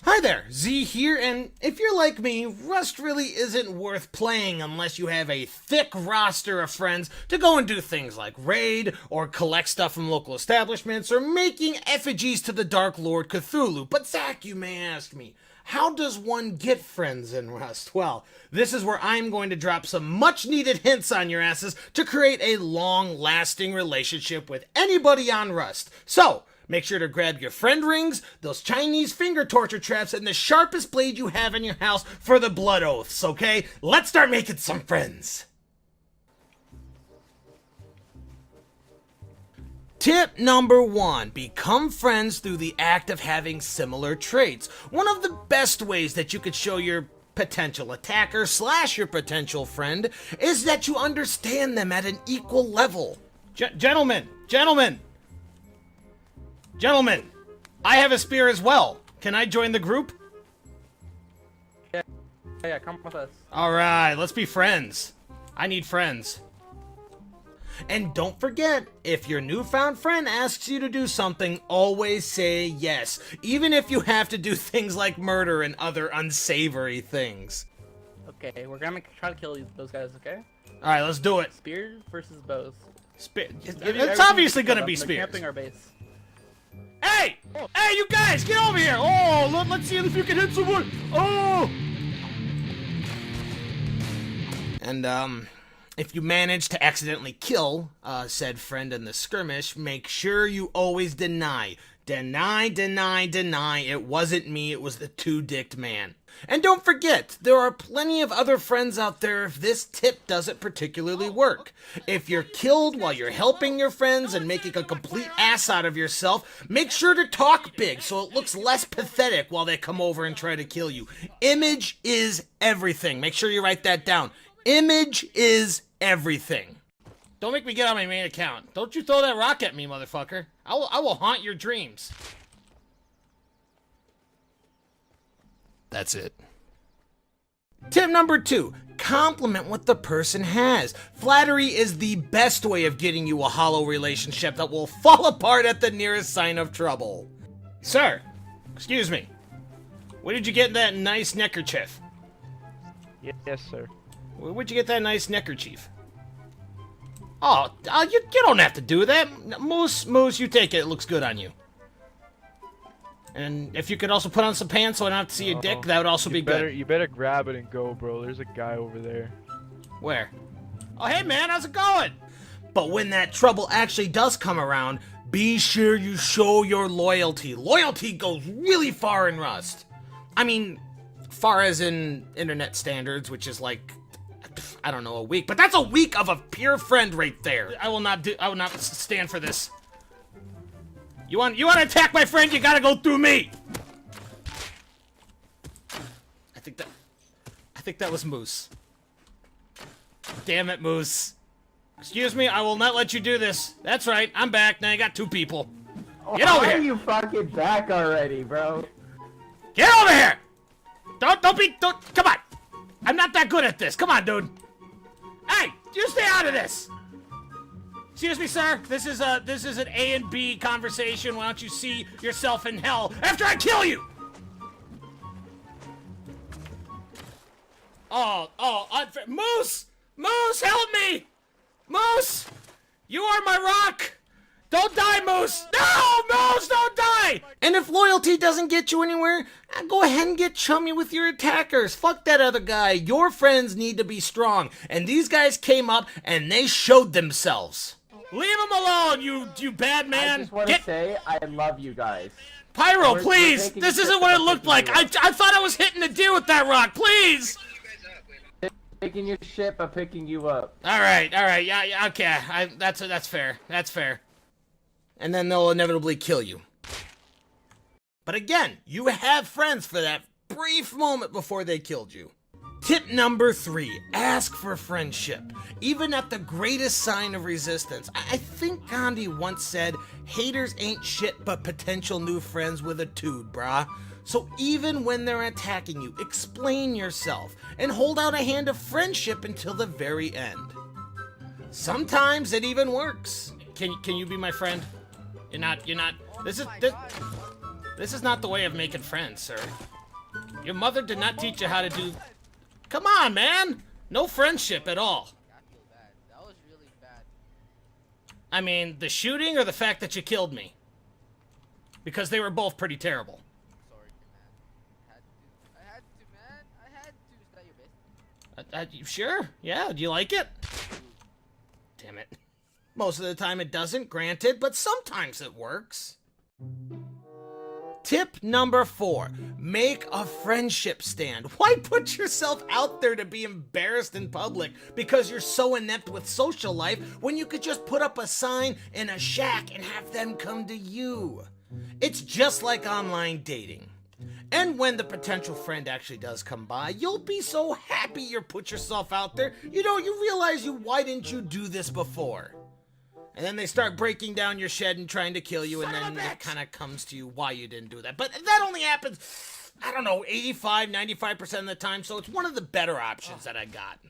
Hi there, Z here, and if you're like me, Rust really isn't worth playing unless you have a thick roster of friends to go and do things like raid, or collect stuff from local establishments, or making effigies to the Dark Lord Cthulhu. But Zach, you may ask me, how does one get friends in Rust? Well, this is where I'm going to drop some much needed hints on your asses to create a long-lasting relationship with anybody on Rust. So, make sure to grab your friend rings, those Chinese finger torture traps, and the sharpest blade you have in your house for the blood oaths, okay? Let's start making some friends. Tip number 1, become friends through the act of having similar traits. One of the best ways that you could show your potential attacker / your potential friend is that you understand them at an equal level. Gentlemen, I have a spear as well. Can I join the group? Yeah, come with us. Alright, let's be friends. I need friends. And don't forget, if your newfound friend asks you to do something, always say yes. Even if you have to do things like murder and other unsavory things. Okay, we're gonna try to kill those guys, okay? Alright, let's do it. Spears versus bows. It's obviously gonna be They're spears. camping our base. Hey! Hey, you guys, get over here! Oh, let's see if you can hit someone! Oh! And, if you manage to accidentally kill said friend in the skirmish, make sure you always deny. Deny, it wasn't me, it was the two-dicked man. And don't forget, there are plenty of other friends out there if this tip doesn't particularly work. If you're killed while you're helping your friends and making a complete ass out of yourself, make sure to talk big so it looks less pathetic while they come over and try to kill you. Image is everything. Make sure you write that down. Image is everything. Don't make me get on my main account. Don't you throw that rock at me, motherfucker. I will haunt your dreams. That's it. Tip number 2, compliment what the person has. Flattery is the best way of getting you a hollow relationship that will fall apart at the nearest sign of trouble. Sir, excuse me. Where did you get that nice neckerchief? Yes, sir. Where'd you get that nice neckerchief? Oh, you don't have to do that. Moose, you take it. It looks good on you. And if you could also put on some pants so I don't have to see your dick, that would also be good. You better grab it and go, bro. There's a guy over there. Where? Oh, hey, man, how's it going? But when that trouble actually does come around, be sure you show your loyalty. Loyalty goes really far in Rust. I mean, far as in internet standards, which is like, I don't know, a week. But that's a week of a pure friend right there. I will not stand for this. You want to attack my friend, you gotta go through me. I think that was Moose. Damn it, Moose. Excuse me, I will not let you do this. That's right, I'm back. Now you got 2 people. Get over here. Why are you fucking back already, bro? Get over here! Don't, come on! I'm not that good at this. Come on, dude. Hey, you stay out of this! Excuse me, sir. This is an A and B conversation. Why don't you see yourself in hell after I kill you? Oh, unfair. Moose! Moose, help me! Moose! You are my rock! Don't die, Moose! No! Moose, don't die! And if loyalty doesn't get you anywhere, go ahead and get chummy with your attackers. Fuck that other guy. Your friends need to be strong. And these guys came up and they showed themselves. Leave him alone, you bad man! I just want to say, I love you guys. Pyro, We're please! taking This you isn't what it to looked the like! rock. I thought I was hitting a deer with that rock, please! Picking your ship, I'm picking you up. Alright, yeah, okay. That's fair. That's fair. And then they'll inevitably kill you. But again, you have friends for that brief moment before they killed you. Tip number 3, ask for friendship. Even at the greatest sign of resistance. I think Gandhi once said, haters ain't shit but potential new friends with a tood, brah. So even when they're attacking you, explain yourself and hold out a hand of friendship until the very end. Sometimes it even works. Can you be my friend? You're not, this, This is not the way of making friends, sir. Your mother did not teach you how to do... Come on, man! No friendship at all. I feel bad. That was really bad. I mean, the shooting or the fact that you killed me? Because they were both pretty terrible. Sorry, man. I had to, man. I had to. Is that your best? You sure? Yeah, do you like it? Damn it. Most of the time it doesn't, granted, but sometimes it works. Tip number 4, make a friendship stand. Why put yourself out there to be embarrassed in public because you're so inept with social life when you could just put up a sign in a shack and have them come to you? It's just like online dating. And when the potential friend actually does come by, you'll be so happy you put yourself out there, you realize why didn't you do this before? And then they start breaking down your shed and trying to kill you, and then it kind of comes to you why you didn't do that. But that only happens, I don't know, 85, 95% of the time, so it's one of the better options that I got.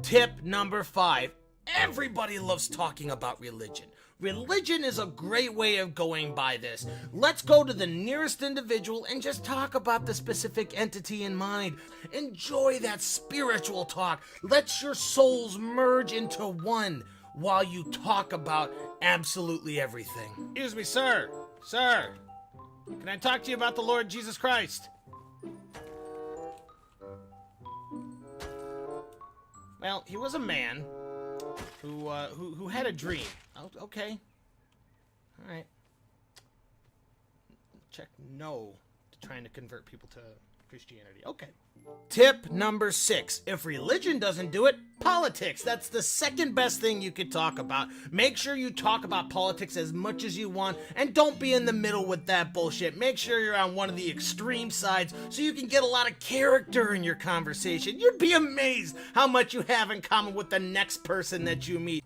Tip number 5, everybody loves talking about religion. Religion is a great way of going by this. Let's go to the nearest individual and just talk about the specific entity in mind. Enjoy that spiritual talk. Let your souls merge into one while you talk about absolutely everything. Excuse me, sir. Sir, can I talk to you about the Lord Jesus Christ? Well, he was a man who had a dream. Oh, okay. All right. Check no to trying to convert people to Christianity. Okay. Tip number 6. If religion doesn't do it, politics. That's the second best thing you could talk about. Make sure you talk about politics as much as you want, and don't be in the middle with that bullshit. Make sure you're on one of the extreme sides so you can get a lot of character in your conversation. You'd be amazed how much you have in common with the next person that you meet.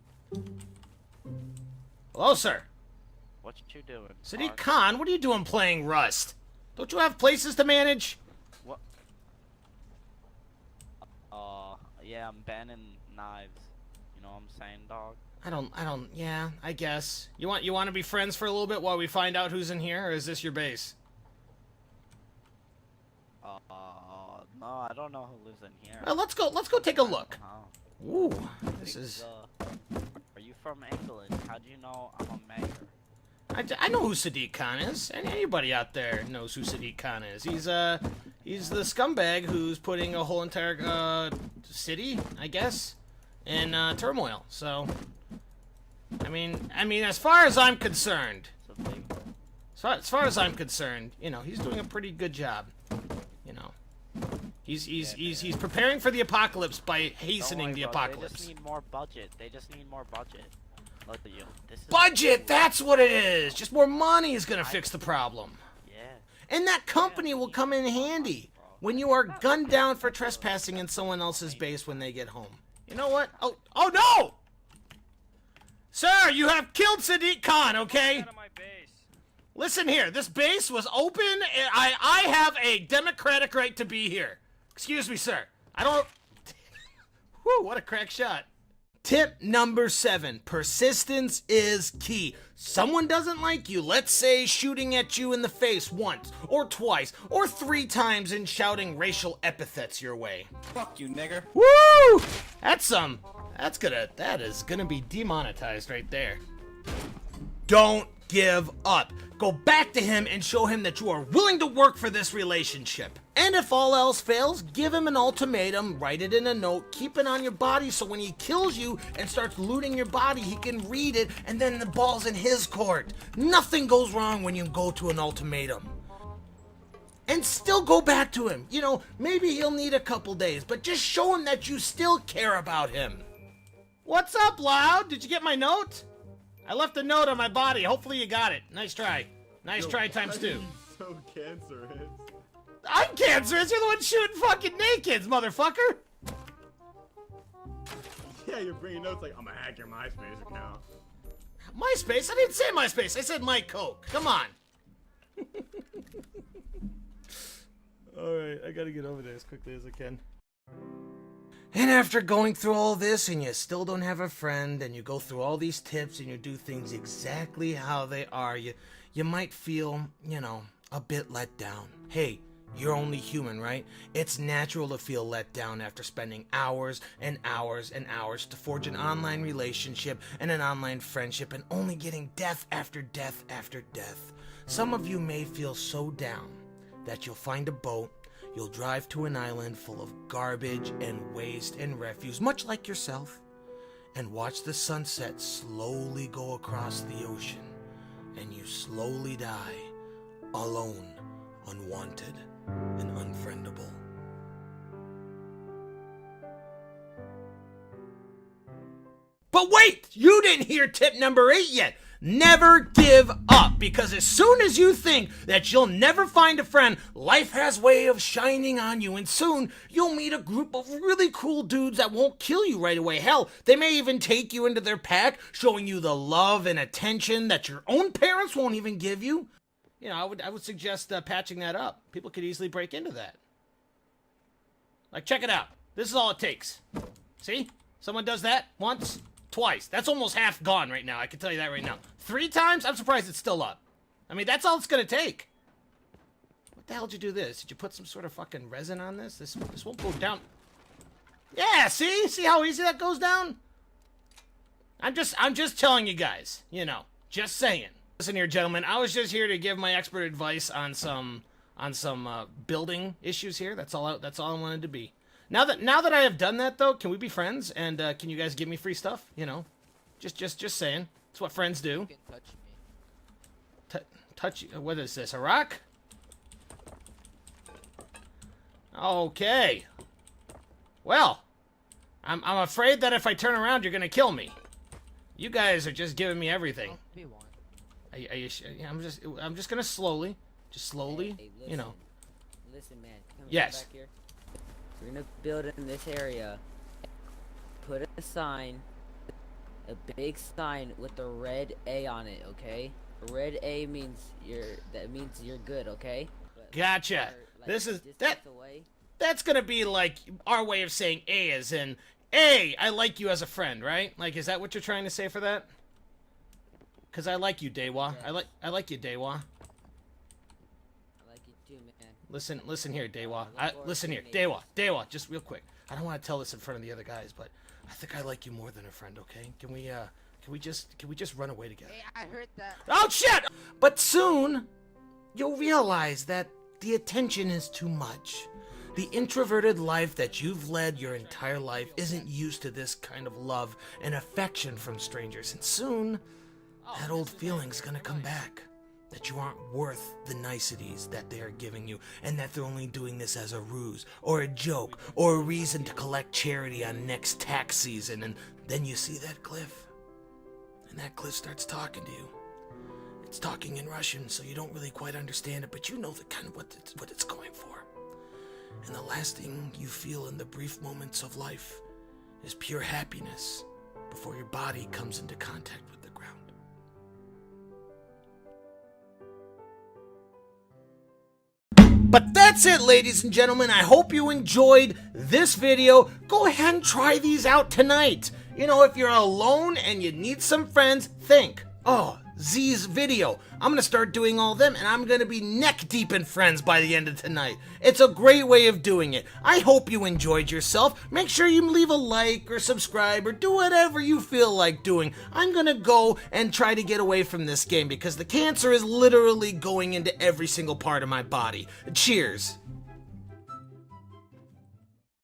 Hello, sir. What you doing? Sadiq Khan, what are you doing playing Rust? Don't you have places to manage? What? Yeah, I'm banning knives. You know what I'm saying, dog? Yeah, I guess. You want to be friends for a little bit while we find out who's in here, or is this your base? No, I don't know who lives in here. Well, let's go take a look. Ooh, this Think, is... Are you from England? How do you know I'm a mayor? I know who Sadiq Khan is. Anybody out there knows who Sadiq Khan is. He's the scumbag who's putting a whole entire city, I guess, in turmoil. So, I mean, as far as I'm concerned, as far as I'm concerned, he's doing a pretty good job. He's preparing for the apocalypse by hastening the apocalypse. They just need more budget. Look at you. Budget! That's what it is! Just more money is gonna fix the problem. Yeah. And that company will come in handy when you are gunned down for trespassing in someone else's base when they get home. You know what? Oh no! Sir, you have killed Sadiq Khan, okay? Out of my base. Listen here, this base was open, and I have a democratic right to be here. Excuse me, sir. I don't... Whew, what a crack shot. Tip number 7, persistence is key. Someone doesn't like you, let's say shooting at you in the face once, or twice, or 3 times and shouting racial epithets your way. Fuck you, nigger. Woo! That is gonna be demonetized right there. Don't give up. Go back to him and show him that you are willing to work for this relationship. And if all else fails, give him an ultimatum, write it in a note, keep it on your body so when he kills you and starts looting your body, he can read it and then the ball's in his court. Nothing goes wrong when you go to an ultimatum. And still go back to him. Maybe he'll need a couple days, but just show him that you still care about him. What's up, Loud? Did you get my note? I left a note on my body. Hopefully you got it. Nice try. Nice try times 2. So cancerous. I'm cancerous. You're the one shooting fucking nakeds, motherfucker. Yeah, you're bringing notes like, I'm gonna hack your MySpace account. MySpace? I didn't say MySpace. I said My Coke. Come on. Alright, I gotta get over there as quickly as I can. And after going through all this and you still don't have a friend and you go through all these tips and you do things exactly how they are, you might feel, a bit let down. Hey, you're only human, right? It's natural to feel let down after spending hours and hours and hours to forge an online relationship and an online friendship and only getting death after death after death. Some of you may feel so down that you'll find a boat, you'll drive to an island full of garbage and waste and refuse, much like yourself, and watch the sunset slowly go across the ocean, and you slowly die, alone, unwanted, and unfriendable. But wait! You didn't hear tip number 8 yet! Never give up, because as soon as you think that you'll never find a friend, life has a way of shining on you, and soon you'll meet a group of really cool dudes that won't kill you right away. Hell, they may even take you into their pack, showing you the love and attention that your own parents won't even give you. I would suggest patching that up. People could easily break into that. Like, check it out. This is all it takes. See? Someone does that once, twice. That's almost half gone right now. I can tell you that right now. 3 times? I'm surprised it's still up. I mean, that's all it's gonna take. What the hell did you do this? Did you put some sort of fucking resin on this? This won't go down. Yeah, see? See how easy that goes down? I'm just telling you guys, just saying. Listen here, gentlemen, I was just here to give my expert advice on some building issues here. That's all I wanted to be. Now that I have done that, though, can we be friends? And can you guys give me free stuff? Just saying. It's what friends do. You can touch me. Touch. What is this? A rock? Okay. Well, I'm afraid that if I turn around, you're gonna kill me. You guys are just giving me everything. We won. Are you sure? Yeah, I'm just gonna slowly, Hey, listen, man. Come Yes. back here. We're gonna build in this area. Put a sign, a big sign with a red A on it. Okay. A red A means you're good. Okay. But Gotcha. like, This is distance that. away. That's gonna be like our way of saying A, as in A. I like you as a friend, right? Like, is that what you're trying to say for that? Cause I like you, Dewa. Yeah. I like you, Dewa. I like you too, man. Listen here, Dewa. look forward Listen to here, meeting you. Dewa. Just real quick. I don't want to tell this in front of the other guys, but I think I like you more than a friend. Okay? Can we just run away together? Hey, I heard that. Oh shit! But soon, you'll realize that the attention is too much. The introverted life that you've led your entire life isn't used to this kind of love and affection from strangers, and soon, that old feeling's gonna come back. That you aren't worth the niceties that they are giving you, and that they're only doing this as a ruse, or a joke, or a reason to collect charity on next tax season, and then you see that cliff. And that cliff starts talking to you. It's talking in Russian, so you don't really quite understand it, but you know the kind of what it's going for. And the last thing you feel in the brief moments of life is pure happiness before your body comes into contact with the ground. But that's it, ladies and gentlemen. I hope you enjoyed this video. Go ahead and try these out tonight. If you're alone and you need some friends, think, oh, Z's video. I'm going to start doing all them, and I'm going to be neck deep in friends by the end of tonight. It's a great way of doing it. I hope you enjoyed yourself. Make sure you leave a like or subscribe or do whatever you feel like doing. I'm going to go and try to get away from this game because the cancer is literally going into every single part of my body. Cheers.